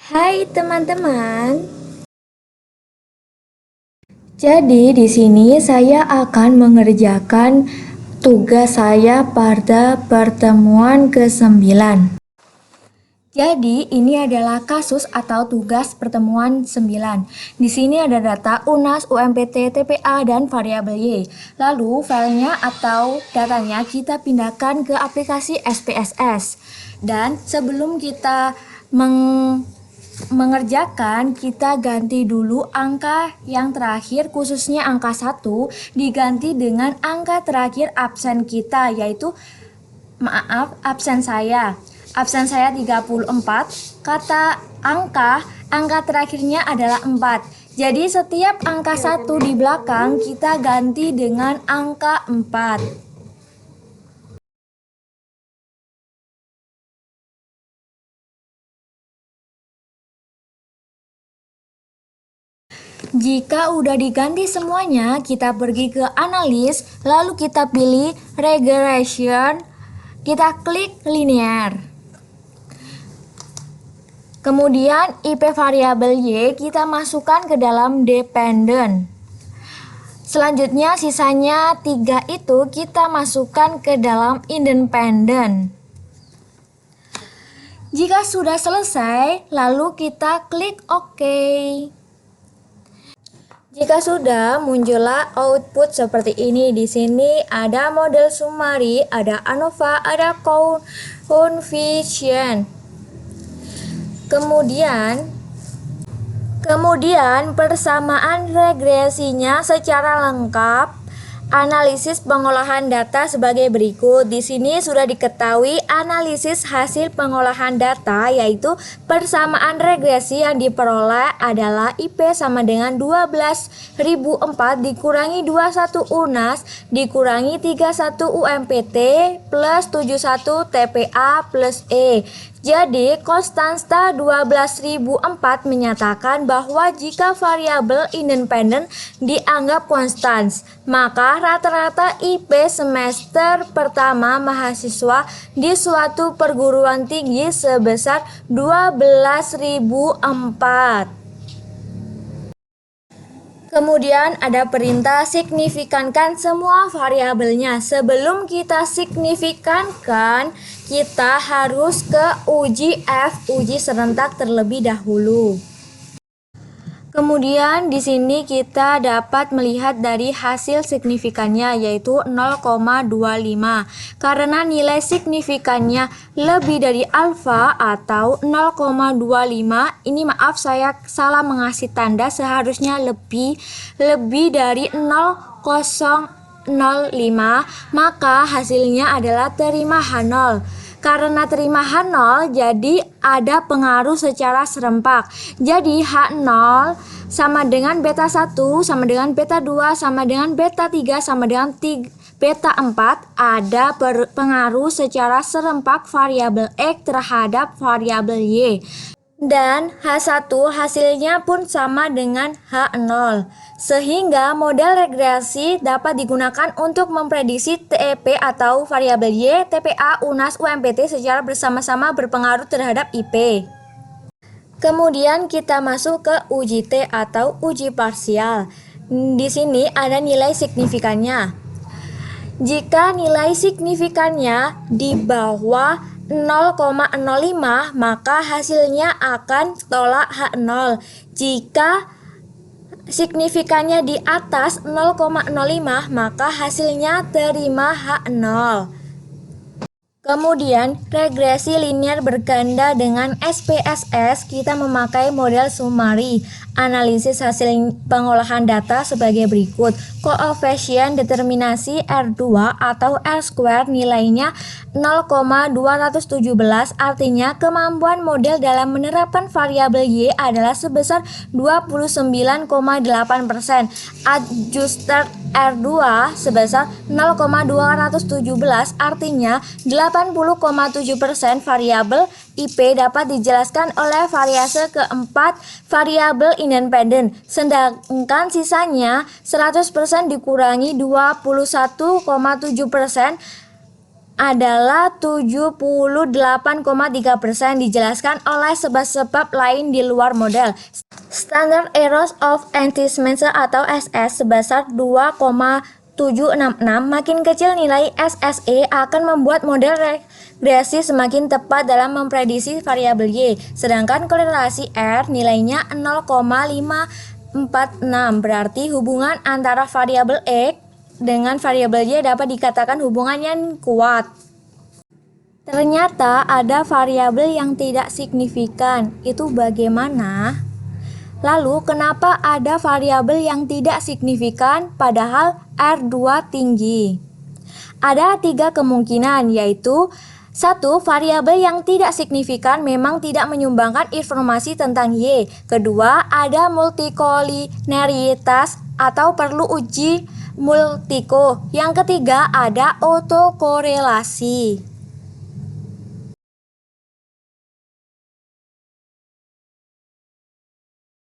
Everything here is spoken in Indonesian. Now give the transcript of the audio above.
Hai teman-teman. Jadi di sini saya akan mengerjakan tugas saya pada pertemuan ke-9. Jadi ini adalah kasus atau tugas pertemuan 9. Di sini ada data UNAS, UMPT, TPA, dan variabel Y. Lalu filenya atau datanya kita pindahkan ke aplikasi SPSS. Dan sebelum kita mengerjakan, kita ganti dulu angka yang terakhir, khususnya angka 1 diganti dengan angka terakhir absen kita, yaitu absen saya 34, kata angka terakhirnya adalah 4. Jadi setiap angka 1 di belakang kita ganti dengan angka 4. Jika udah diganti semuanya, kita pergi ke analis, lalu kita pilih regression, kita klik linear. Kemudian IP variabel Y kita masukkan ke dalam dependent. Selanjutnya sisanya 3 itu kita masukkan ke dalam independent. Jika sudah selesai, lalu kita klik OK. Jika sudah, muncullah output seperti ini. Di sini ada model summary, ada ANOVA, ada coefficient. Kemudian persamaan regresinya secara lengkap. Analisis pengolahan data sebagai berikut. Di sini sudah diketahui analisis hasil pengolahan data, yaitu persamaan regresi yang diperoleh adalah IP sama dengan 12.004 dikurangi 21 UNAS dikurangi 31 UMPT plus 71 TPA plus E. Jadi, konstanta 12.004 menyatakan bahwa jika variabel independen dianggap konstans, maka rata-rata IP semester pertama mahasiswa di suatu perguruan tinggi sebesar 12.004. Kemudian ada perintah signifikankan semua variabelnya. Sebelum kita signifikankan, kita harus ke uji uji serentak terlebih dahulu. Kemudian di sini kita dapat melihat dari hasil signifikannya, yaitu 0,25. Karena nilai signifikannya lebih dari alfa atau 0,25, ini maaf saya salah mengasih tanda, seharusnya lebih dari 0,005, maka hasilnya adalah terima H0. Karena terima H0, jadi ada pengaruh secara serempak. Jadi H0 sama dengan beta 1, sama dengan beta 2, sama dengan beta 3, sama dengan beta 4, ada pengaruh secara serempak variabel X terhadap variabel Y. Dan H1 hasilnya pun sama dengan H0. Sehingga model regresi dapat digunakan untuk memprediksi TEP atau variabel Y, TPA, UNAS, UMPT secara bersama-sama berpengaruh terhadap IP. Kemudian kita masuk ke uji T atau uji parsial. Di sini ada nilai signifikannya. Jika nilai signifikannya di bawah 0,05, maka hasilnya akan tolak H0. Jika signifikannya di atas 0,05, maka hasilnya terima H0. Kemudian, regresi linear berganda dengan SPSS, kita memakai model summary. Analisis hasil pengolahan data sebagai berikut. Koefisien determinasi R2 atau R2 nilainya 0,217, artinya kemampuan model dalam menerapkan variabel Y adalah sebesar 29,8%. Adjusted R2 sebesar 0,217, artinya 80,7% variabel IP dapat dijelaskan oleh variase keempat variabel independen, sedangkan sisanya 100% dikurangi 21,7% adalah 78,3%, dijelaskan oleh sebab-sebab lain di luar model. Standard Errors of Estimates atau SS sebesar 2,766. Makin kecil nilai SSE akan membuat model regresi semakin tepat dalam memprediksi variabel Y, sedangkan korelasi R nilainya 0,546. Berarti hubungan antara variabel X dengan variabel Y dapat dikatakan hubungan yang kuat. Ternyata ada variabel yang tidak signifikan. Itu bagaimana? Lalu kenapa ada variabel yang tidak signifikan padahal R2 tinggi? Ada 3 kemungkinan, yaitu 1. Variabel yang tidak signifikan memang tidak menyumbangkan informasi tentang Y. Kedua, ada multikolinearitas atau perlu uji multiko. Yang ketiga, ada autokorelasi.